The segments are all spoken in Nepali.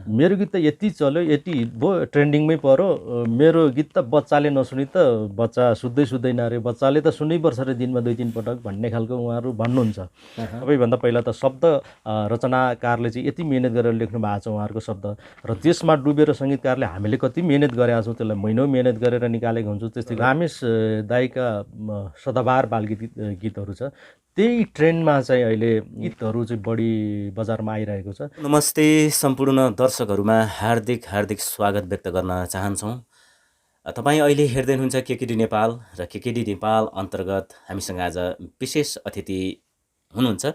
मेरो गीत त यति चल्यो यति भयो ट्रेन्डिङमै पर्यो मेरो गीत त बच्चाले नसुनि त बच्चा सुत्दैन अरे बच्चाले त सुन्नैपर्छ अरे दिनमा 2-3 पटक भन्ने खालको उहाँहरू भन्नुहुन्छ। सबैभन्दा पहिला त शब्द रचनाकारले चाहिँ यति मिहिनेत गरेर लेख्नु भएको छ उहाँहरूको शब्द र त्यसमा डुबेर सङ्गीतकारले हामीले कति मिहिनेत गरेका छौँ त्यसलाई महिनौँ मिहिनेत गरेर निकालेको हुन्छौँ। त्यस्तै रमेश दाईका सदाबहार बालगीत गीतहरू छ त्यही ट्रेन्डमा चाहिँ अहिले गीतहरू चाहिँ बढी बजारमा आइरहेको छ। नमस्ते सम्पूर्ण दर्शकहरूमा हार्दिक स्वागत व्यक्त गर्न चाहन्छौँ। तपाईँ अहिले हेर्दै हुनुहुन्छ केकेडी नेपाल र केकेडी नेपाल अन्तर्गत हामीसँग आज विशेष अतिथि हुनुहुन्छ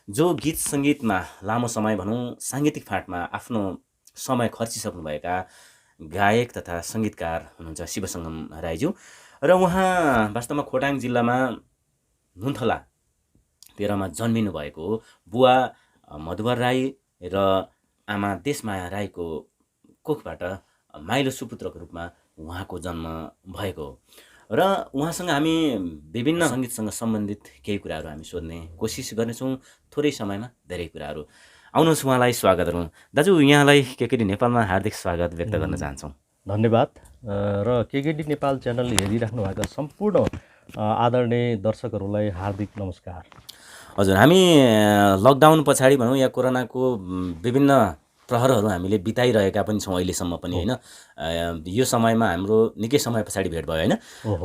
जो गीत सङ्गीतमा लामो समय भनौँ साङ्गीतिक फाँटमा आफ्नो समय खर्चिसक्नुभएका गायक तथा सङ्गीतकार हुनुहुन्छ शिवसङ्गम राईज्यू र उहाँ वास्तवमा खोटाङ जिल्लामा नुन्थला 13 मा जन्मिनु भएको हो। बुवा मधुवर राई र आमा देशमाया राईको कोखबाट माइलो सुपुत्रको रूपमा उहाँको जन्म भएको हो र उहाँसँग हामी विभिन्न सङ्गीतसँग सम्बन्धित केही कुराहरू हामी सोध्ने कोसिस गर्नेछौँ थोरै समयमा धेरै कुराहरू। आउनुहोस् उहाँलाई स्वागत गरौँ। दाजु यहाँलाई केकेडी नेपालमा हार्दिक स्वागत व्यक्त गर्न चाहन्छौँ। धन्यवाद र केकेडी नेपाल च्यानल हेरिराख्नु भएका सम्पूर्ण आदरणीय दर्शकहरूलाई हार्दिक नमस्कार। हजुर हामी लकडाउन पछाडि भनौँ या कोरोनाको विभिन्न प्रहरहरू हामीले बिताइरहेका पनि छौँ अहिलेसम्म पनि होइन। यो समयमा हाम्रो निकै समय पछाडि भेट भयो होइन।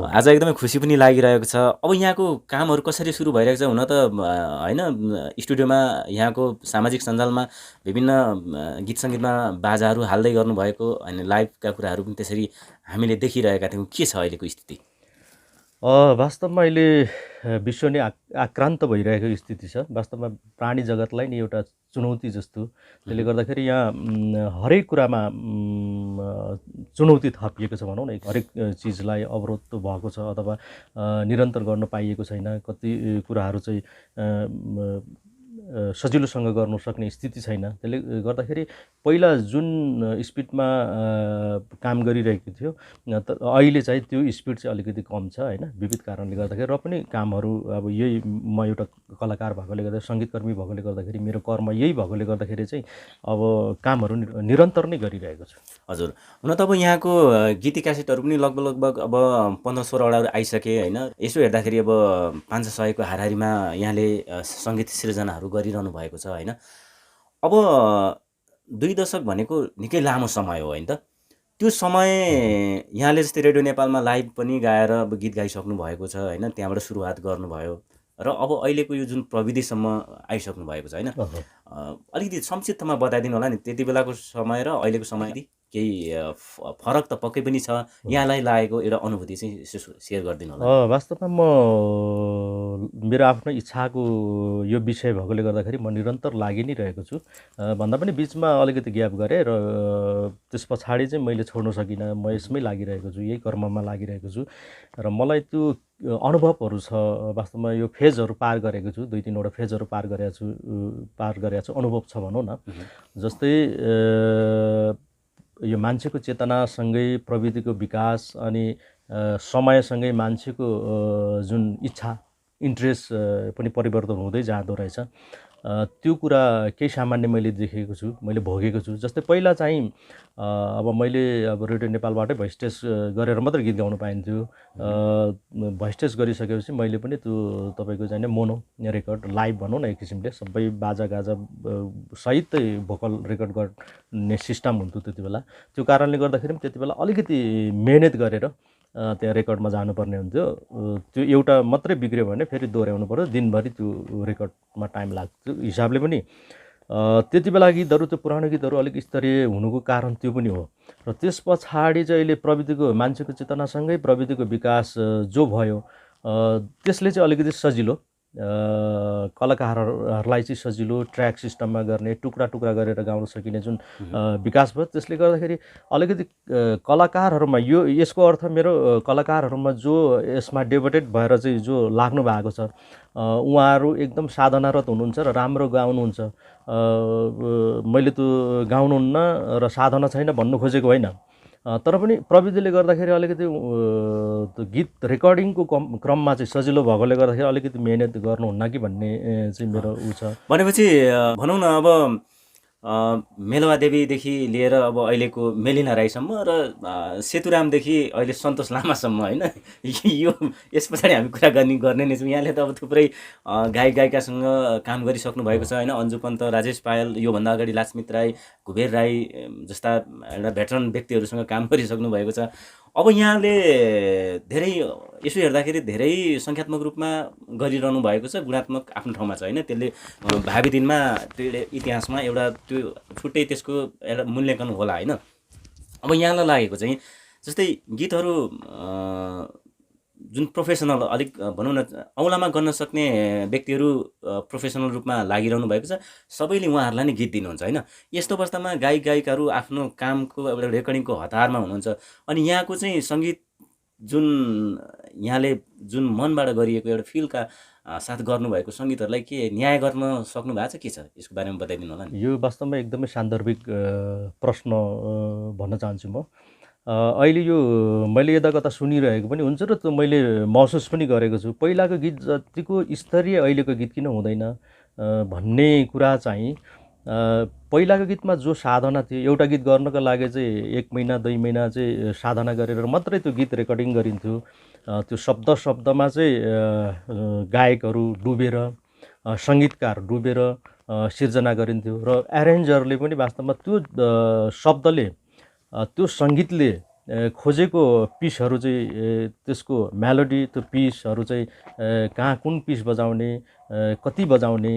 आज एकदमै खुसी पनि लागिरहेको छ। अब यहाँको कामहरू कसरी सुरु भइरहेको छ? हुन त होइन स्टुडियोमा यहाँको सामाजिक सञ्जालमा विभिन्न गीत सङ्गीतमा बाजाहरू हाल्दै गर्नुभएको होइन लाइभका कुराहरू पनि त्यसरी हामीले देखिरहेका थियौँ। के छ अहिलेको स्थिति? वास्तवमा अहिले विश्व नै आक्रान्त भइरहेको स्थिति छ। वास्तवमा प्राणी जगतलाई नि एउटा चुनौती जस्तो त्यसले गर्दाखेरि यहाँ हरेक कुरामा चुनौती थपिएको छ भनौँ न। हरेक चिजलाई अवरोध भएको छ अथवा निरन्तर गर्न पाइएको छैन। कति कुराहरू चाहिँ सजिलोसँग गर्नु सक्ने स्थिति छैन। त्यसले गर्दाखेरि पहिला जुन स्पिडमा काम गरिरहेको थियो अहिले चाहिँ त्यो स्पिड चाहिँ अलिकति कम छ होइन विविध कारणले गर्दाखेरि। र पनि कामहरू अब यही म एउटा कलाकार भएकोले गर्दा सङ्गीतकर्मी भएकोले गर्दाखेरि मेरो कर्म यही भएकोले गर्दाखेरि चाहिँ अब कामहरू निरन्तर नै गरिरहेको छु। हजुर हुन त अब यहाँको गीत क्यासेटहरू पनि लगभग अब 15-16वटा आइसके होइन। यसो हेर्दाखेरि अब 500-600को हाराहारीमा यहाँले सङ्गीत सृजनाहरू गरिरहनु भएको छ होइन। अब 2 दशक भनेको निकै लामो समय हो होइन त। त्यो समय यहाँले जस्तै रेडियो नेपालमा लाइभ पनि गाएर अब गीत गाइसक्नु भएको छ होइन। त्यहाँबाट सुरुवात गर्नुभयो र अब अहिलेको यो जुन प्रविधिसम्म आइसक्नु भएको छ होइन। अलिकति संक्षिप्तमा बताइदिनु होला नि त्यति बेलाको समय र अहिलेको समय केही फरक त पक्कै पनि छ। यहाँलाई लागेको एउटा अनुभूति चाहिँ सेयर गरिदिनु होला। वास्तवमा म मेरो आफ्नो इच्छाको यो विषय भएकोले गर्दाखेरि म निरन्तर लागि नै रहेको छु। भन्दा पनि बिचमा अलिकति ग्याप गरेँ र त्यस पछाडि चाहिँ मैले छोड्न सकिनँ। म यसमै लागिरहेको छु, यही कर्ममा लागिरहेको छु र मलाई त्यो अनुभवहरू छ। वास्तवमा यो फेजहरू पार गरेको छु, 2-3वटा फेजहरू पार गरेको छु अनुभव छ भनौँ न। जस्तै यो मान्छेको चेतनासँगै प्रविधिको विकास अनि समयसँगै मान्छेको जुन इच्छा इन्ट्रेस्ट पनि परिवर्तन हुँदै जाँदो रहेछ। त्यो कुरा केही सामान्य मैले देखेको छु, मैले भोगेको छु। जस्तै पहिला चाहिँ अब मैले अब रेडियो नेपालबाटै भोइस टेस्ट गरेर मात्रै गीत गाउनु पाइन्थ्यो। भोइस टेस्ट गरिसकेपछि मैले पनि त्यो तपाईँको चाहिँ मोनो रेकर्ड लाइभ भनौँ न एक किसिमले सबै बाजागाजा सहितै भोकल रेकर्ड गर्ने सिस्टम हुन्थ्यो त्यति बेला। त्यो कारणले गर्दाखेरि त्यति बेला अलिकति मेहनत गरेर त्यहाँ रेकर्डमा जानुपर्ने हुन्थ्यो। त्यो एउटा मात्रै बिग्रियो भने फेरि दोहोऱ्याउनु पऱ्यो, दिनभरि त्यो रेकर्डमा टाइम लाग्थ्यो हिसाबले पनि। त्यति बेला गीतहरू त्यो पुरानो गीतहरू अलिक स्तरीय हुनुको कारण त्यो पनि हो। र त्यस पछाडि चाहिँ अहिले प्रविधिको मान्छेको चेतनासँगै प्रविधिको विकास जो भयो त्यसले चाहिँ अलिकति सजिलो कलाकारहरूलाई चाहिँ सजिलो ट्र्याक सिस्टममा गर्ने टुक्रा टुक्रा गरेर गाउन सकिने जुन विकास भयो त्यसले गर्दाखेरि अलिकति कलाकारहरूमा यसको अर्थ मेरो कलाकारहरूमा जो यसमा डेभोटेड भएर चाहिँ जो लाग्नु भएको छ उहाँहरू एकदम साधनारत हुनुहुन्छ र राम्रो गाउनुहुन्छ। मैले त्यो गाउनुहुन्न र साधना छैन भन्नु खोजेको होइन, तर पनि प्रविधिले गर्दाखेरि अलिकति गीत रेकर्डिङको क्रममा चाहिँ सजिलो भएकोले गर्दाखेरि अलिकति मेहनत गर्नुहुन्न कि भन्ने चाहिँ मेरो उ छ। भनेपछि भनौँ न अब मेलवा देवीदेखि लिएर अब अहिलेको मेलिना राईसम्म र सेतुरामदेखि अहिले सन्तोष लामासम्म होइन यो यस पछाडि हामी कुरा गर्ने नै छौँ। यहाँले त अब थुप्रै गायक गायिकासँग काम गरिसक्नु भएको छ होइन, अन्जु पन्त, राजेश पायल, योभन्दा अगाडि लास्मित राई, कुबेर राई जस्ता एउटा भेटरन व्यक्तिहरूसँग काम गरिसक्नु भएको छ। अब यहाँले धेरै यसो हेर्दाखेरि धेरै सङ्ख्यात्मक रूपमा गरिरहनु भएको छ, गुणात्मक आफ्नो ठाउँमा छ होइन, त्यसले भावी दिनमा त्यो इतिहासमा एउटा त्यो छुट्टै त्यसको एउटा मूल्याङ्कन होला होइन। अब यहाँलाई लागेको चाहिँ जस्तै गीतहरू जुन प्रोफेसनल अलिक भनौँ न औँलामा गर्न सक्ने व्यक्तिहरू प्रोफेसनल रूपमा लागिरहनु भएको छ, सबैले उहाँहरूलाई नै गीत दिनुहुन्छ होइन। यस्तो अवस्थामा गायक गायिकाहरू आफ्नो कामको एउटा रेकर्डिङको हतारमा हुनुहुन्छ, अनि यहाँको चाहिँ सङ्गीत जुन यहाँले जुन मनबाट गरिएको एउटा फिलका साथ गर्नुभएको सङ्गीतहरूलाई के न्याय गर्न सक्नु भएको छ, के छ यसको बारेमा बताइदिनु होला नि। यो वास्तवमा एकदमै सान्दर्भिक प्रश्न भन्न चाहन्छु म। अहिले यो मैले यता कता सुनिरहेको पनि हुन्छ र त्यो मैले महसुस पनि गरेको छु। पहिलाको गीत जतिको स्तरीय अहिलेको गीत किन हुँदैन भन्ने कुरा चाहिँ पहिलाको गीतमा जो साधना थियो, एउटा गीत गर्नको लागि चाहिँ 1 महिना 2 महिना चाहिँ साधना गरेर मात्रै त्यो गीत रेकर्डिङ गरिन्थ्यो। त्यो शब्दमा चाहिँ गायकहरू डुबेर, सङ्गीतकार डुबेर सिर्जना गरिन्थ्यो र एरेन्जरले पनि वास्तवमा त्यो शब्दले, त्यो सङ्गीतले खोजेको पिसहरू चाहिँ त्यसको मेलोडी, त्यो पिसहरू चाहिँ कहाँ कुन पिस बजाउने, कति बजाउने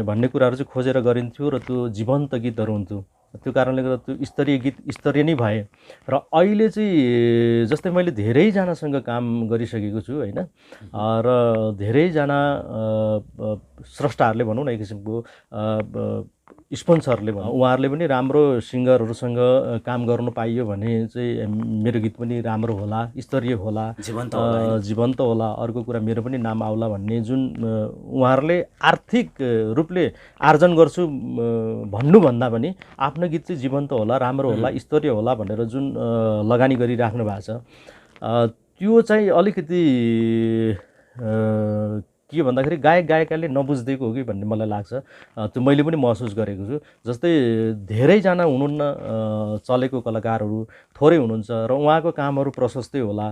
भन्ने कुराहरू चाहिँ खोजेर गरिन्थ्यो र त्यो जीवन्त गीतहरू हुन्थ्यो। त्यो कारणले गर्दा त्यो स्तरीय गीत स्तरीय नै भए। र अहिले चाहिँ जस्तै मैले धेरैजनासँग काम गरिसकेको छु होइन, र धेरैजना स्रष्टाहरूले भनौँ न एक किसिमको स्पोन्सरले भनौँ, उहाँहरूले पनि राम्रो सिङ्गरहरूसँग काम गर्नु पाइयो भने चाहिँ मेरो गीत पनि राम्रो होला, स्तरीय होला, जीवन्त होला, अर्को कुरा मेरो पनि नाम आउला भन्ने जुन उहाँहरूले आर्थिक रूपले आर्जन गर्छु भन्नुभन्दा पनि आफ्नो गीत चाहिँ जीवन्त होला, राम्रो होला, स्तरीय होला भनेर जुन लगानी गरिराख्नु भएको छ, त्यो चाहिँ अलिकति के भन्दाखेरि गायक गायिकाले नबुझिदिएको हो कि भन्ने मलाई लाग्छ। त्यो मैले पनि महसुस गरेको छु। जस्तै धेरैजना हुनुहुन्न चलेको कलाकारहरू, थोरै हुनुहुन्छ र उहाँको कामहरू प्रशस्तै होला।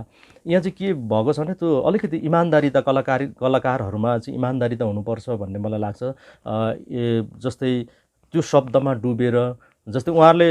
यहाँ चाहिँ के भएको छ भने त्यो अलिकति इमान्दारिता, कलाकारहरूमा चाहिँ इमान्दारिता हुनुपर्छ भन्ने मलाई लाग्छ। जस्तै त्यो शब्दमा डुबेर, जस्तै उहाँहरूले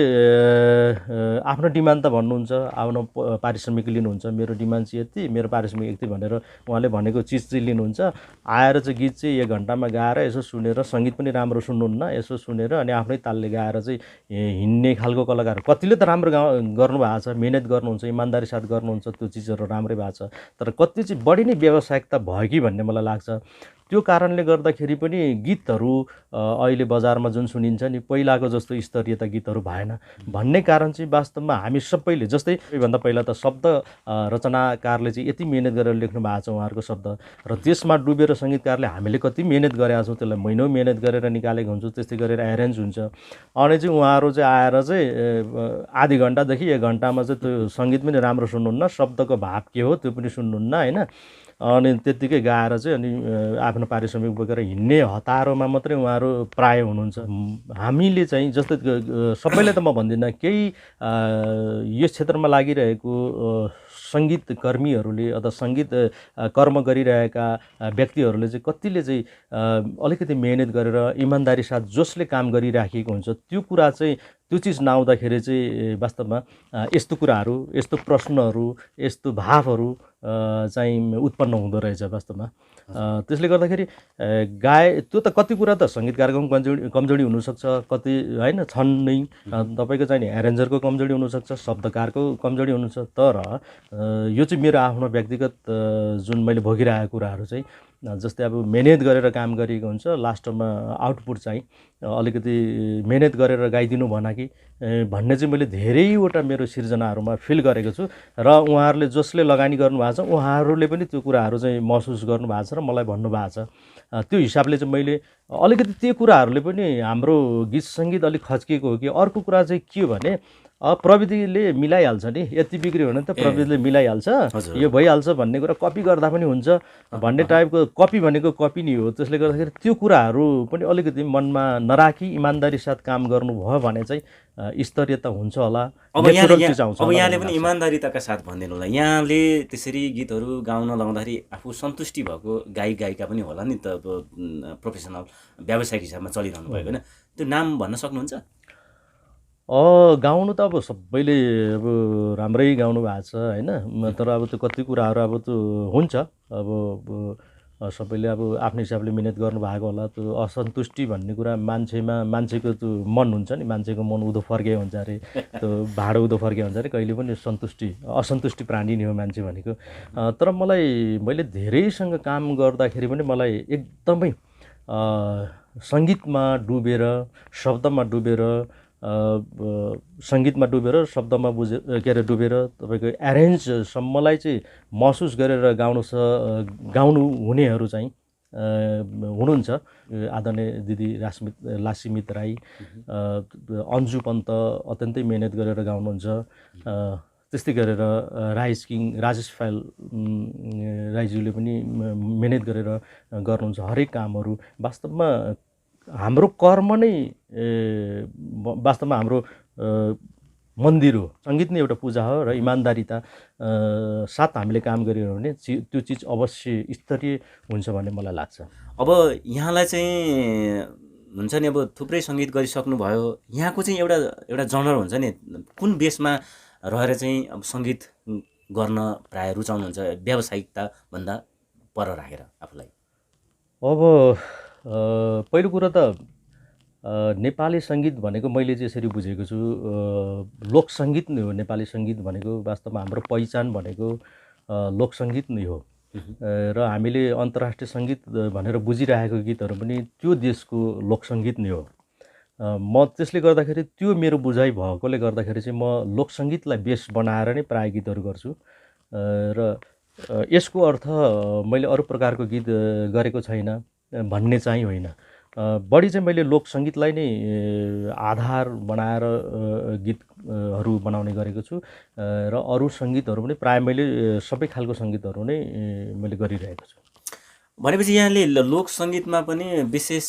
आफ्नो डिमान्ड त भन्नुहुन्छ, आफ्नो पारिश्रमिक लिनुहुन्छ, मेरो डिमान्ड चाहिँ यति, मेरो पारिश्रमिक यति भनेर उहाँले भनेको चिज चाहिँ लिनुहुन्छ। आएर चाहिँ गीत चाहिँ 1 घन्टामा गाएर यसो सुनेर, सङ्गीत पनि राम्रो सुन्नुहुन्न, यसो सुनेर अनि आफ्नै तालले गाएर चाहिँ हिँड्ने खालको कलाकार। कतिले त राम्रो गर्नु भएको छ, मिहिनेत गर्नुहुन्छ, इमान्दारी साथ गर्नुहुन्छ, त्यो चिजहरू राम्रै भएको छ, तर कति चाहिँ बढी नै व्यावसायिकता भयो कि भन्ने मलाई लाग्छ। त्यो कारणले गर्दाखेरि पनि गीतहरू अहिले बजारमा जुन सुनिन्छ नि पहिलाको जस्तो स्तरीयता गीतहरू भएन भन्ने कारण चाहिँ वास्तवमा हामी सबैले, जस्तै सबैभन्दा पहिला त शब्द रचनाकारले चाहिँ यति मिहिनेत गरेर लेख्नु भएको छ उहाँहरूको शब्द, र त्यसमा डुबेर सङ्गीतकारले हामीले कति मिहिनेत गरेका छौँ, त्यसलाई महिनौँ मिहिनेत गरेर निकालेको हुन्छौँ, त्यस्तै गरेर एरेन्ज हुन्छ। अनि चाहिँ उहाँहरू चाहिँ आएर चाहिँ आधी घन्टादेखि 1 घन्टामा चाहिँ त्यो सङ्गीत पनि राम्रो सुन्नुहुन्न, शब्दको भाव के हो त्यो पनि सुन्नुहुन्न होइन, अनि त्यत्तिकै गाएर चाहिँ अनि आफ्नो पारिश्रमिक बोकेर हिँड्ने हतारोमा मात्रै उहाँहरू प्राय हुनुहुन्छ। हामीले चाहिँ जस्तै सबैलाई त म भन्दिनँ, केही यस क्षेत्रमा लागिरहेको सङ्गीत कर्मीहरूले अथवा सङ्गीत कर्म गरिरहेका व्यक्तिहरूले चाहिँ कतिले चाहिँ अलिकति मेहनत गरेर इमान्दारी साथ जसले काम गरिराखेको हुन्छ त्यो कुरा चाहिँ, त्यो चिज नआउँदाखेरि चाहिँ वास्तवमा यस्तो कुराहरू, यस्तो प्रश्नहरू, यस्तो भावहरू चाहिँ उत्पन्न हुँदो रहेछ वास्तवमा। त्यसले गर्दाखेरि त्यो त कति कुरा त सङ्गीतकारको पनि कमजोरी हुनसक्छ, कति होइन छन् नै, तपाईँको चाहिँ नि एरेन्जरको कमजोरी हुनसक्छ, शब्दकारको कमजोरी हुनसक्छ, तर यो चाहिँ मेरो आफ्नो व्यक्तिगत जुन मैले भोगिरहेको कुराहरू चाहिँ, जस्तै अब मेहनत गरेर काम गरिएको हुन्छ, लास्टमा आउटपुट चाहिँ अलिकति मेहनत गरेर गाइदिनु भन कि भन्ने चाहिँ मैले धेरैवटा मेरो सिर्जनाहरूमा फिल गरेको छु, र उहाँहरूले जसले लगानी गर्नुभएको छ उहाँहरूले पनि त्यो कुराहरू चाहिँ महसुस गर्नुभएको छ र मलाई भन्नुभएको छ। त्यो हिसाबले चाहिँ मैले अलिकति त्यो कुराहरूले पनि हाम्रो गीत सङ्गीत अलिक खच्किएको हो कि। अर्को कुरा चाहिँ के हो भने प्रविधिले मिलाइहाल्छ नि, यति बिग्रियो भने त प्रविधिले मिलाइहाल्छ, यो भइहाल्छ भन्ने कुरा कपी गर्दा पनि हुन्छ भन्ने टाइपको, कपी भनेको कपी नै हो। त्यसले गर्दाखेरि त्यो कुराहरू पनि अलिकति मनमा नराखी इमान्दारी साथ काम गर्नुभयो भने चाहिँ स्तरीयता हुन्छ होला, अब नेचुरल चिज आउँछ अब होला यहाँले भन्ने पनि लाग्छ। इमान्दारिताका साथ भनिदिनु होला, यहाँले त्यसरी गीतहरू गाउन लाउँदाखेरि आफू सन्तुष्टि भएको गायक गायिका पनि होला नि त, अब प्रोफेसनल व्यावसायिक हिसाबमा चलिरहनु भएको होइन, त्यो नाम भन्न सक्नुहुन्छ? गाउनु त अब सबैले अब राम्रै गाउनु भएको छ होइन, तर अब त्यो कति कुराहरू अब त्यो हुन्छ अब सबैले अब आफ्नो हिसाबले मिहिनेत गर्नुभएको होला। त्यो असन्तुष्टि भन्ने कुरा मान्छेको त्यो मन हुन्छ नि, मान्छेको मन उँधो फर्के हुन्छ अरे, त्यो भाँडो उँधो फर्के हुन्छ अरे, कहिले पनि असन्तुष्टि प्राणी नै हो मान्छे भनेको। तर मैले धेरैसँग काम गर्दाखेरि पनि मलाई एकदमै सङ्गीतमा डुबेर, शब्दमा डुबेर, सङ्गीतमा डुबेर, शब्दमा डुबेर तपाईँको एरेन्जसम्मलाई चाहिँ महसुस गरेर गाउनु हुनेहरू चाहिँ हुनुहुन्छ। आदरणीय दिदी लासीमित राई, अन्जु पन्त अत्यन्तै मिहिनेत गरेर गाउनुहुन्छ। त्यस्तै गरेर राइस किङ राजेश फाइल राईज्यूले पनि मिहिनेत गरेर गर्नुहुन्छ हरेक कामहरू। वास्तवमा हाम्रो कर्म नै वास्तवमा हाम्रो मन्दिर हो, सङ्गीत नै एउटा पूजा हो र इमान्दारिता साथ हामीले काम गरियो भने त्यो चिज अवश्य स्तरीय हुन्छ भन्ने मलाई लाग्छ। अब यहाँलाई चाहिँ हुन्छ नि, अब थुप्रै सङ्गीत गरिसक्नुभयो, यहाँको चाहिँ एउटा जनर हुन्छ नि, कुन बेसमा रहेर चाहिँ अब सङ्गीत गर्न प्राय रुचाउनुहुन्छ, व्यावसायिकता भन्दा पर राखेर आफूलाई? अब पहिलो कुरा त नेपाली सङ्गीत भनेको मैले चाहिँ यसरी बुझेको छु, लोकसङ्गीत नै हो। नेपाली सङ्गीत भनेको वास्तवमा हाम्रो पहिचान भनेको लोकसङ्गीत नै हो र हामीले अन्तर्राष्ट्रिय सङ्गीत भनेर बुझिरहेको गीतहरू पनि त्यो देशको लोकसङ्गीत नै हो। म त्यसले गर्दाखेरि त्यो मेरो बुझाइ भएकोले गर्दाखेरि चाहिँ म लोकसङ्गीतलाई बेस बनाएर नै प्राय गीतहरू गर्छु र यसको अर्थ मैले अरू प्रकारको गीत गरेको छैन भन्ने चाहिँ होइन। बढी चाहिँ मैले लोकसङ्गीतलाई नै आधार बनाएर गीतहरू बनाउने गरेको छु र अरू सङ्गीतहरू पनि प्राय मैले सबै खालको सङ्गीतहरू नै मैले गरिरहेको छु। भनेपछि यहाँले लोकसङ्गीतमा पनि विशेष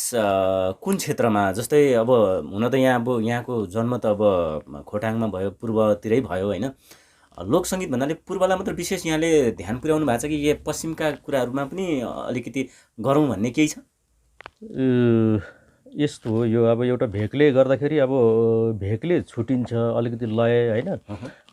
कुन क्षेत्रमा, जस्तै अब हुन त यहाँको जन्म त अब खोटाङमा भयो, पूर्वतिरै भयो होइन, लोकसङ्गीत भन्नाले पूर्वलाई मात्र विशेष यहाँले ध्यान पुर्याउनु भएको छ कि पश्चिमका कुराहरूमा पनि अलिकति गरौँ भन्ने केही छ? यस्तो हो, यो अब एउटा भेकले गर्दाखेरि अब भेकले छुटिन्छ अलिकति लय होइन,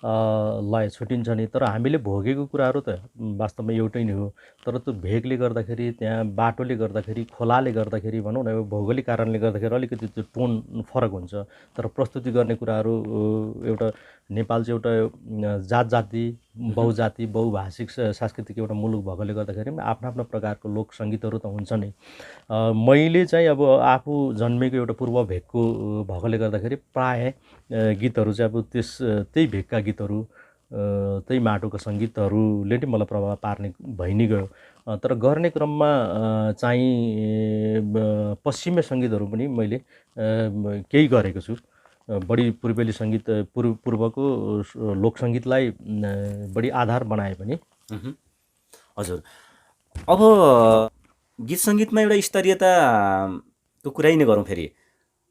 लय छुटिन्छ नि, तर हामीले भोगेको कुराहरू त वास्तवमा एउटै नै हो। तर त्यो भेगले गर्दाखेरि, त्यहाँ बाटोले गर्दाखेरि, खोलाले गर्दाखेरि, भनौँ न भौगोलिक कारणले गर्दाखेरि अलिकति त्यो टोन फरक हुन्छ। तर प्रस्तुति गर्ने कुराहरू एउटा नेपाल चाहिँ एउटा जात-जाति, बहुजाति, बहुभाषिक सांस्कृतिक एउटा मुलुक भएकोले गर्दाखेरि आफ्नो आफ्नो प्रकारको लोक सङ्गीतहरू त हुन्छ नै। मैले चाहिँ अब आफू जन्मेको एउटा पूर्व भेगको भएकोले गर्दाखेरि प्रायः गीतहरू चाहिँ अब त्यही भेगका गीतहरू, त्यही माटोको सङ्गीतहरूले नै मलाई प्रभाव पार्ने भइ नै गयो। तर गर्ने क्रममा चाहिँ पश्चिमे सङ्गीतहरू पनि मैले केही गरेको छु। बढी पूर्वेली सङ्गीत, पूर्वको लोकसङ्गीतलाई बढी आधार बनाए पनि। हजुर, अब गीत सङ्गीतमा एउटा स्तरीयताको कुरै नै गरौँ। फेरि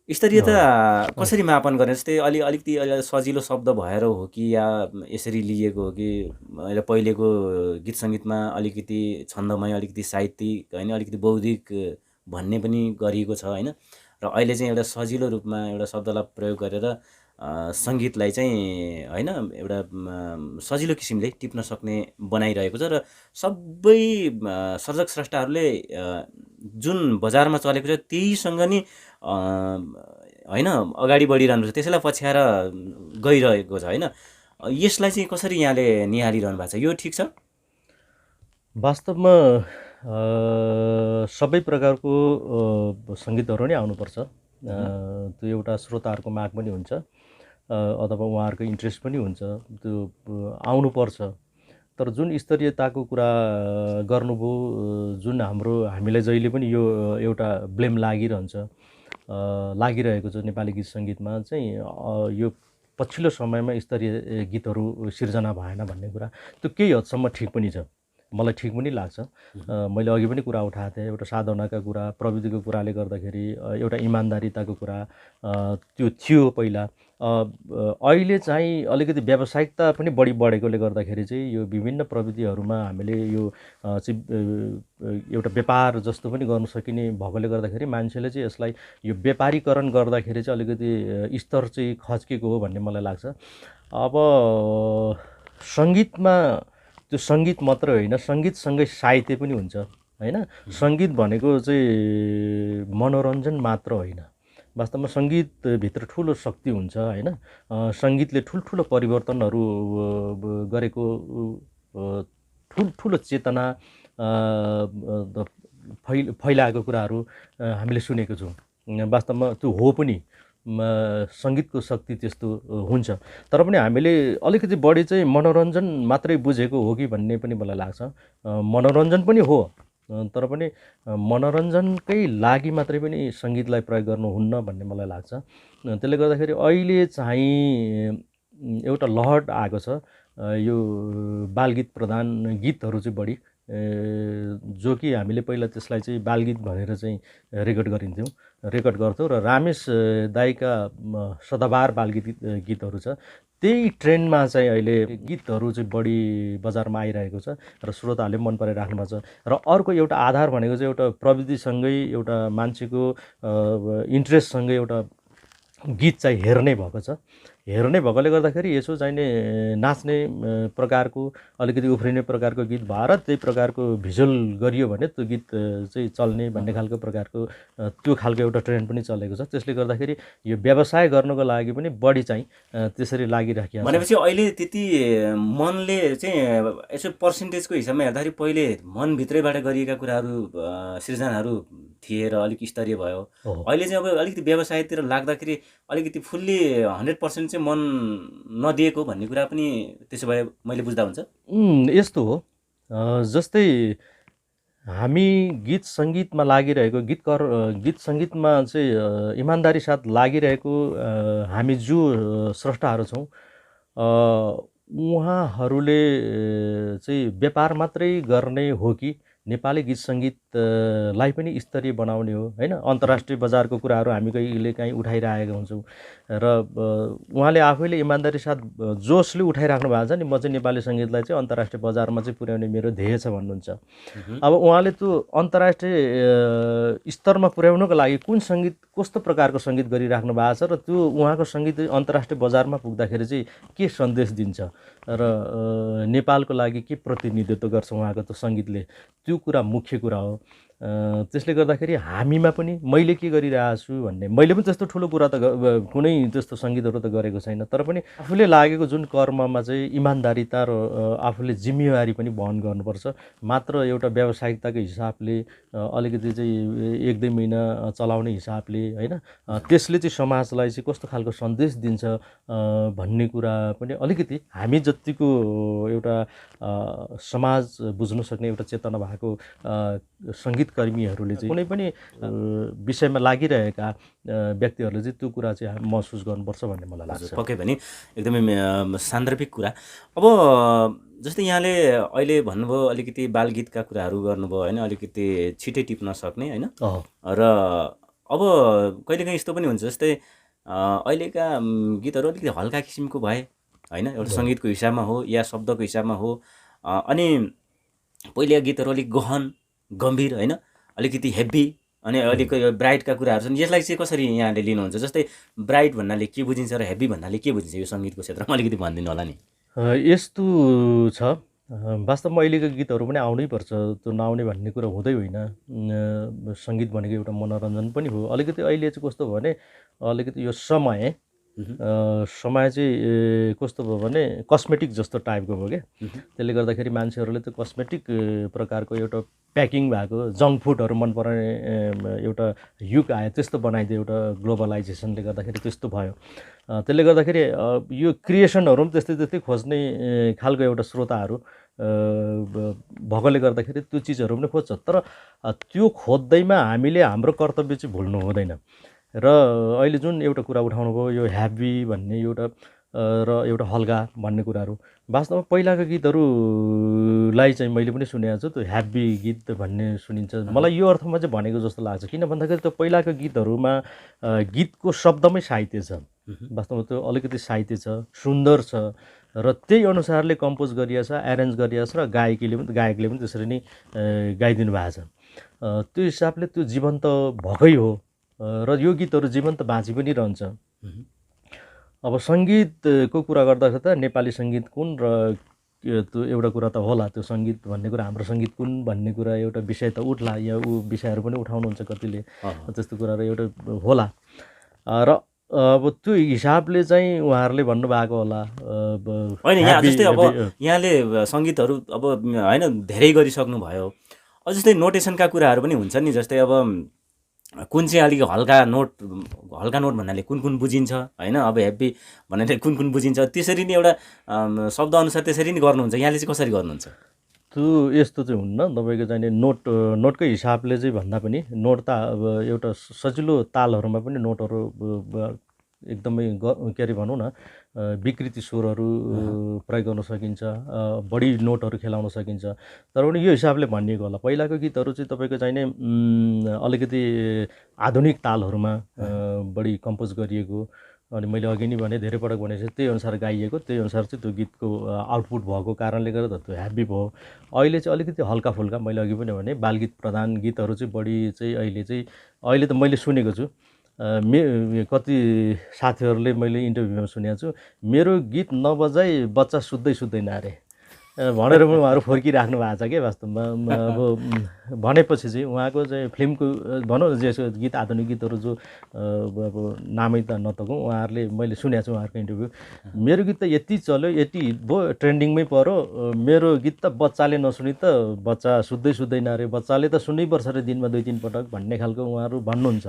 स्तरीयता कसरी मापन गर्ने? जस्तै अलिकति सजिलो शब्द भएर हो कि या यसरी लिएको हो कि पहिलेको गीत सङ्गीतमा अलिकति छन्दमय, अलिकति साहित्यिक होइन, अलिकति बौद्धिक भन्ने पनि गरिएको छ होइन, र अहिले चाहिँ एउटा सजिलो रूपमा एउटा शब्दलाई प्रयोग गरेर सङ्गीतलाई चाहिँ होइन एउटा सजिलो किसिमले टिप्न सक्ने बनाइरहेको छ। र सबै सर्जक स्रष्टाहरूले जुन बजारमा चलेको छ त्यहीसँग नि होइन अगाडि बढिरहनु छ, त्यसैलाई पछ्याएर गइरहेको छ होइन। यसलाई चाहिँ कसरी यहाँले निहालिरहनु भएको छ? यो ठिक छ? वास्तवमा सबै प्रकारको सङ्गीतहरू नै आउनुपर्छ। त्यो एउटा श्रोताहरूको माग पनि हुन्छ अथवा उहाँहरूको इन्ट्रेस्ट पनि हुन्छ, त्यो आउनुपर्छ। तर जुन स्तरीयताको कुरा गर्नुभयो, जुन हामीलाई जहिले पनि यो एउटा ब्लेम लागिरहेको छ नेपाली गीत सङ्गीतमा चाहिँ, यो पछिल्लो समयमा स्तरीय गीतहरू सिर्जना भएन भन्ने कुरा त्यो केही हदसम्म ठिक पनि छ। मलाई ठिक पनि लाग्छ। मैले अघि पनि कुरा उठाएको थिएँ, एउटा साधनाका कुरा, प्रविधिको कुराले गर्दाखेरि एउटा इमान्दारिताको कुरा त्यो थियो पहिला। अहिले चाहिँ अलिकति व्यावसायिकता पनि बढी बढेकोले गर्दाखेरि चाहिँ यो विभिन्न प्रविधिहरूमा हामीले यो एउटा व्यापार जस्तो पनि गर्न सकिने भएकोले गर्दाखेरि मान्छेले चाहिँ यसलाई यो व्यापारीकरण गर्दाखेरि चाहिँ अलिकति स्तर चाहिँ खच्केको हो भन्ने मलाई लाग्छ। अब सङ्गीतमा त्यो सङ्गीत मात्र होइन, सङ्गीतसँगै साहित्य पनि हुन्छ होइन। सङ्गीत भनेको चाहिँ मनोरञ्जन मात्र होइन, वास्तवमा सङ्गीतभित्र ठुलो शक्ति हुन्छ होइन। सङ्गीतले ठुल्ठुलो परिवर्तनहरू गरेको ठुल्ठुलो चेतना फैलाएको कुराहरू हामीले सुनेको छौँ। वास्तवमा त्यो हो पनि, सङ्गीतको शक्ति त्यस्तो हुन्छ। तर पनि हामीले अलिकति बढी चाहिँ मनोरञ्जन मात्रै बुझेको हो कि भन्ने पनि मलाई लाग्छ। मनोरञ्जन पनि हो, तर पनि मनोरञ्जनकै लागि मात्रै पनि सङ्गीतलाई प्रयोग गर्नुहुन्न भन्ने मलाई लाग्छ। त्यसले गर्दाखेरि अहिले चाहिँ एउटा लहर आएको छ, यो बालगीत प्रधान गीतहरू चाहिँ बढी, जो कि हामीले पहिला त्यसलाई चाहिँ बालगीत भनेर चाहिँ रेकर्ड गर्थ्यौँ र रामेश दाइका सदाबहार बालगीत गीतहरू छ। त्यही ट्रेन्डमा चाहिँ अहिले गीतहरू चाहिँ बढी बजारमा आइरहेको छ र श्रोताहरूले मन पराइराख्नु भएको छ। र अर्को एउटा आधार भनेको चाहिँ एउटा प्रविधिसँगै एउटा मान्छेको इन्ट्रेस्टसँगै एउटा गीत चाहिँ हेर्ने भएको छ। हेर्ने भएकोले गर्दाखेरि यसो चाहिने नाच्ने प्रकारको अलिकति उफ्रिने प्रकारको गीत भएर त्यही प्रकारको भिजुअल गरियो भने त्यो गीत चाहिँ चल्ने भन्ने खालको प्रकारको त्यो खालको एउटा ट्रेन्ड पनि चलेको छ। त्यसले गर्दाखेरि यो व्यवसाय गर्नको लागि पनि बढी चाहिँ त्यसरी लागिराखेको छ। भनेपछि अहिले त्यति मनले चाहिँ यसो पर्सेन्टेजको हिसाबमा हेर्दाखेरि पहिले मनभित्रैबाट गरिएका कुराहरू सृजनाहरू थिए र अलिक स्तरीय भयो। अहिले चाहिँ अब अलिकति व्यवसायतिर लाग्दाखेरि अलिकति फुल्ली 100% चाहिँ मन नदिएको भन्ने कुरा पनि त्यसो भए मैले बुझ्दा हुन्छ। यस्तो हो, जस्तै हामी गीत सङ्गीतमा लागिरहेको गीत सङ्गीतमा चाहिँ इमान्दारी साथ लागिरहेको हामी जो स्रष्टाहरू छौँ, उहाँहरूले चाहिँ व्यापार मात्रै गर्ने हो कि नेपाली गीत सङ्गीतलाई पनि स्तरीय बनाउने हो होइन। अन्तर्राष्ट्रिय बजारको कुराहरू हामी कहिले काहीँ उठाइरहेका हुन्छौँ र उहाँले आफैले इमान्दारी साथ जोसले उठाइराख्नु भएको छ नि, म चाहिँ नेपाली सङ्गीतलाई चाहिँ अन्तर्राष्ट्रिय बजारमा चाहिँ पुर्याउने मेरो ध्येय छ भन्नुहुन्छ। अब उहाँले त्यो अन्तर्राष्ट्रिय स्तरमा पुर्याउनको लागि कुन सङ्गीत, कस्तो प्रकारको सङ्गीत गरिराख्नु भएको छ र त्यो उहाँको सङ्गीत अन्तर्राष्ट्रिय बजारमा पुग्दाखेरि चाहिँ के सन्देश दिन्छ र नेपालको लागि के प्रतिनिधित्व गर्छ उहाँको त्यो सङ्गीतले, त्यो कुरा मुख्य कुरा हो। त्यसले गर्दाखेरि हामीमा पनि मैले के गरिरहेको छु भन्ने, मैले पनि त्यस्तो ठुलो कुरा त कुनै त्यस्तो सङ्गीतहरू त गरेको छैन, तर पनि आफूले लागेको जुन कर्ममा चाहिँ इमान्दारिता र आफूले जिम्मेवारी पनि वहन गर्नुपर्छ। मात्र एउटा व्यावसायिकताको हिसाबले अलिकति चाहिँ 1-2 महिना चलाउने हिसाबले होइन, त्यसले चाहिँ समाजलाई चाहिँ कस्तो खालको सन्देश दिन्छ भन्ने कुरा पनि अलिकति हामी जतिको एउटा समाज बुझ्न सक्ने एउटा चेतना भएको सङ्गीतकर्मीहरूले चाहिँ कुनै पनि विषयमा लागिरहेका व्यक्तिहरूले चाहिँ त्यो कुरा चाहिँ महसुस गर्नुपर्छ भन्ने मलाई लाग्छ। पक्कै पनि एकदमै सान्दर्भिक कुरा। अब जस्तै यहाँले अहिले भन्नुभयो अलिकति बालगीतका कुराहरू गर्नुभयो होइन, अलिकति छिटै टिप्न सक्ने होइन। र अब कहिलेकाहीँ यस्तो पनि हुन्छ, जस्तै अहिलेका गीतहरू अलिकति हल्का किसिमको भए होइन, एउटा सङ्गीतको हिसाबमा हो या शब्दको हिसाबमा हो, अनि पहिलेका गीतहरू अलिक गहन गम्भीर होइन, अलिकति हेभी, अनि अलिक ब्राइटका कुराहरू छन्। यसलाई चाहिँ कसरी यहाँले लिनुहुन्छ? जस्तै ब्राइट भन्नाले के बुझिन्छ र हेभी भन्नाले के बुझिन्छ यो सङ्गीतको क्षेत्रमा अलिकति भनिदिनु होला नि। यस्तो छ, वास्तवमा अहिलेको गीतहरू पनि आउनै पर्छ, त्यो नआउने भन्ने कुरा हुँदै होइन। सङ्गीत भनेको एउटा मनोरञ्जन पनि हो। अलिकति अहिले चाहिँ कस्तो भयो भने अलिकति यो समय चाहिँ कस्तो भयो भने कस्मेटिक जस्तो टाइपको भयो क्या। त्यसले गर्दाखेरि मान्छेहरूले त्यो कस्मेटिक प्रकारको एउटा प्याकिङ भएको जङ्क फुडहरू मन पराउने एउटा युग आयो, त्यस्तो बनाइदियो एउटा ग्लोबलाइजेसनले गर्दाखेरि त्यस्तो भयो। त्यसले गर्दाखेरि यो क्रिएसनहरू पनि त्यस्तै खोज्ने खालको एउटा श्रोताहरू भएकोले गर्दाखेरि त्यो चिजहरू पनि खोज्छ। तर त्यो खोज्दैमा हामीले हाम्रो कर्तव्य चाहिँ भुल्नु हुँदैन। र अहिले जुन एउटा कुरा उठाउनु भयो यो हेभी भन्ने एउटा र एउटा हल्का भन्ने कुराहरू वास्तवमा पहिलाका गीतहरूलाई चाहिँ मैले पनि सुनेको छु। त्यो ह्याप्पी गीत भन्ने सुनिन्छ। मलाई यो अर्थमा चाहिँ भनेको जस्तो लाग्छ, किन भन्दाखेरि त्यो पहिलाका गीतहरूमा गीतको शब्दमै साहित्य छ। वास्तवमा त्यो अलिकति साहित्य छ, सुन्दर छ र त्यही अनुसारले कम्पोज गरिएको छ, एरेन्ज गरिएको छ र गायकले पनि त्यसरी नै गाइदिनु भएको छ। त्यो हिसाबले त्यो जीवन्त भएकै हो र यो गीतहरू जीवन्त बाँची पनि रहन्छ। अब सङ्गीतको कुरा गर्दाखेरि त नेपाली सङ्गीत कुन र त्यो एउटा कुरा त होला, त्यो सङ्गीत भन्ने कुरा हाम्रो सङ्गीत कुन भन्ने कुरा एउटा विषय त उठ्ला, या विषयहरू पनि उठाउनुहुन्छ कतिले, त्यस्तो कुराहरू एउटा होला र अब त्यो हिसाबले चाहिँ उहाँहरूले भन्नुभएको होला। होइन, यहाँ जस्तै अब यहाँले सङ्गीतहरू अब होइन धेरै गरिसक्नु भयो, जस्तै नोटेसनका कुराहरू पनि हुन्छ नि। जस्तै अब कुन चाहिँ अलिक हल्का नोट भन्नाले कुन बुझिन्छ, होइन अब हेप्पी भन्नाले कुन बुझिन्छ, त्यसरी नै एउटा शब्दअनुसार त्यसरी नै गर्नुहुन्छ। यहाँले चाहिँ कसरी गर्नुहुन्छ? त्यो यस्तो चाहिँ हुन्न, तपाईँको चाहिँ नोटकै हिसाबले चाहिँ भन्दा पनि नोट त अब एउटा सजिलो तालहरूमा पनि नोटहरू एकदमै के अरे भनौँ न विकृति स्वरहरू प्रयोग गर्न सकिन्छ, बढी नोटहरू खेलाउन सकिन्छ। तर पनि यो हिसाबले भनिएको होला। पहिलाको गीतहरू चाहिँ तपाईँको चाहिँ नै अलिकति आधुनिक तालहरूमा बढी कम्पोज गरिएको, अनि मैले अघि नै भने, धेरै पटक भनेपछि त्यही अनुसार गाइएको, त्यही अनुसार चाहिँ त्यो गीतको आउटपुट भएको कारणले गर्दा त्यो ह्याप्पी भयो। अहिले चाहिँ अलिकति हल्का फुल्का, मैले अघि पनि भने बालगीत प्रधान गीतहरू चाहिँ बढी चाहिँ अहिले त मैले सुनेको छु। कति साथीहरूले मैले इन्टरभ्यूमा सुनेको छु, मेरो गीत नबजाई बच्चा सुत्दैन अरे भनेर पनि उहाँहरू फर्किराख्नु भएको छ क्या। वास्तवमा अब भनेपछि चाहिँ उहाँको चाहिँ फिल्मको भनौँ न जसो गीत, आधुनिक गीतहरू जो अब नामै त नतकौँ, उहाँहरूले मैले सुनेको छु उहाँहरूको इन्टरभ्यू, मेरो गीत त यति चल्यो, यति भयो, ट्रेन्डिङमै पऱ्यो, मेरो गीत त बच्चाले नसुनि त बच्चा सुत्दैन अरे, बच्चाले त सुन्नैपर्छ अरे दिनमा 2-3 पटक भन्ने खालको उहाँहरू भन्नुहुन्छ।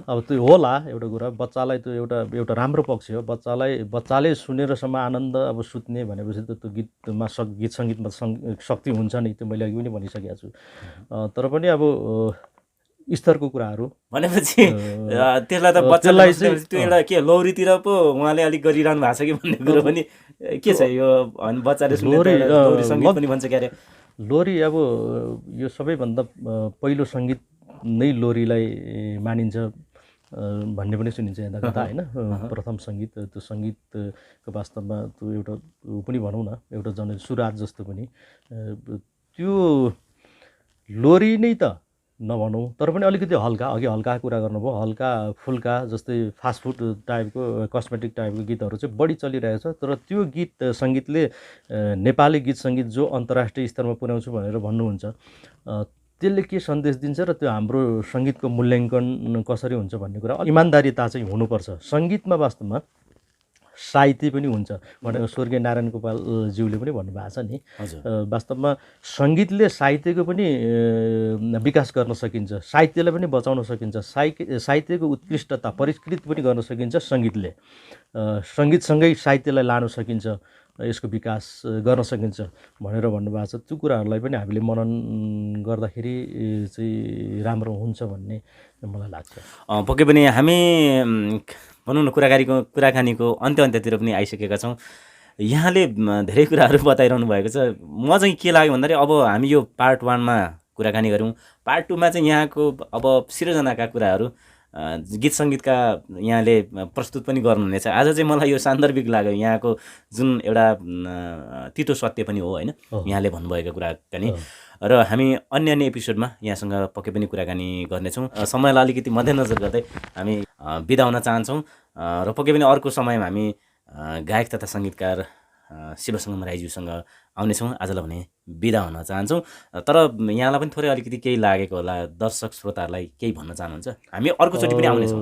अब त्यो होला एउटा कुरा, बच्चालाई त्यो एउटा राम्रो पक्ष हो। बच्चाले सुनेरसम्म आनन्द अब सुत्ने भनेपछि त त्यो गीतमा गीत सङ्गीतमा शक्ति हुन्छ नि, त्यो मैले अघि पनि भनिसकेको छु। तर पनि अब स्तरको कुराहरू भनेपछि त्यसलाई त बच्चालाई त्यो एउटा के लौरीतिर पो उहाँले अलिक गरिरहनु भएको छ कि भन्ने कुरो पनि के छ यो बच्चाले सुन्ने लौरी सङ्गीत पनि भन्छ क्यारे। लोरी अब यो सबैभन्दा पहिलो सङ्गीत नै लोरीलाई मानिन्छ भन्ने पनि सुनिन्छ यता कता, होइन। प्रथम सङ्गीत, त्यो सङ्गीतको वास्तवमा त्यो एउटा पनि भनौँ न एउटा सुराज जस्तो पनि, त्यो लोरी नै त नभनौँ, तर पनि अलिकति हल्का, अघि हल्का कुरा गर्नुभयो, हल्का फुल्का जस्तै फास्टफुड टाइपको, कस्मेटिक टाइपको गीतहरू चाहिँ बढी चलिरहेको छ। तर त्यो गीत सङ्गीतले नेपाली गीत सङ्गीत जो अन्तर्राष्ट्रिय स्तरमा पुर्याउँछु भनेर भन्नुहुन्छ, त्यसले के सन्देश दिन्छ र त्यो हाम्रो सङ्गीतको मूल्याङ्कन कसरी हुन्छ भन्ने कुरा इमान्दारिता चाहिँ हुनुपर्छ। सङ्गीतमा वास्तवमा साहित्य पनि हुन्छ भनेर स्वर्गीय नारायण गोपालज्यूले पनि भन्नुभएको छ नि। वास्तवमा सङ्गीतले साहित्यको पनि विकास गर्न सकिन्छ, साहित्यलाई पनि बचाउन सकिन्छ, साहित्यको उत्कृष्टता परिष्कृत पनि गर्न सकिन्छ सङ्गीतले। सङ्गीतसँगै साहित्यलाई लान सकिन्छ, यसको विकास गर्न सकिन्छ भनेर भन्नुभएको छ। त्यो कुराहरूलाई पनि हामीले मनन गर्दाखेरि चाहिँ राम्रो हुन्छ भन्ने मलाई लाग्छ। पक्कै पनि हामी भनौँ न कुराकानीको अन्त्यतिर पनि आइसकेका छौँ। यहाँले धेरै कुराहरू बताइरहनु भएको छ। म चाहिँ के लाग्यो भन्दाखेरि अब हामी यो पार्ट 1मा कुराकानी गऱ्यौँ, पार्ट 2मा चाहिँ यहाँको अब सिर्जनाका कुराहरू, गीत सङ्गीतका यहाँले प्रस्तुत पनि गर्नुहुनेछ। आज चाहिँ मलाई यो सान्दर्भिक लाग्यो, यहाँको जुन एउटा तितो सत्य पनि हो, होइन, यहाँले भन्नुभएको कुराकानी। र हामी अन्य एपिसोडमा यहाँसँग पक्कै पनि कुराकानी गर्नेछौँ। समयलाई अलिकति मध्यनजर गर्दै हामी बिदा हुन चाहन्छौँ र पक्कै पनि अर्को समयमा हामी गायक तथा सङ्गीतकार शिवसङ्गम राईज्यूसँग आउनेछौँ। आजलाई भने बिदा हुन चाहन्छौँ। तर यहाँलाई पनि थोरै अलिकति केही लागेको होला, दर्शक श्रोताहरूलाई केही भन्न चाहनुहुन्छ? हामी अर्कोचोटि पनि आउनेछौँ।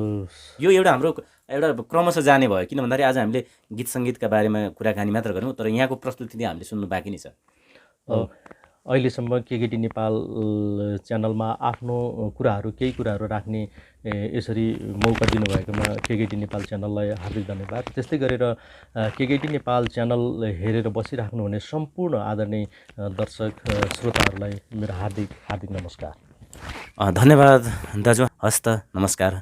यो एउटा हाम्रो एउटा क्रमशः जाने भयो, किन भन्दाखेरि आज हामीले गीत सङ्गीतका बारेमा कुराकानी मात्र गऱ्यौँ, तर यहाँको प्रस्तुति हामीले सुन्नु बाँकी नै छ। अहिलेसम्म केकेटी नेपाल च्यानलमा आफ्नो केही कुराहरू राख्ने यसरी मौका दिनुभएकोमा केकेटी नेपाल च्यानललाई हार्दिक धन्यवाद। त्यस्तै गरेर केकेटी नेपाल च्यानल हेरेर बसिराख्नुहुने सम्पूर्ण आदरणीय दर्शक श्रोताहरूलाई मेरो हार्दिक नमस्कार। धन्यवाद दाजु। हस्त नमस्कार।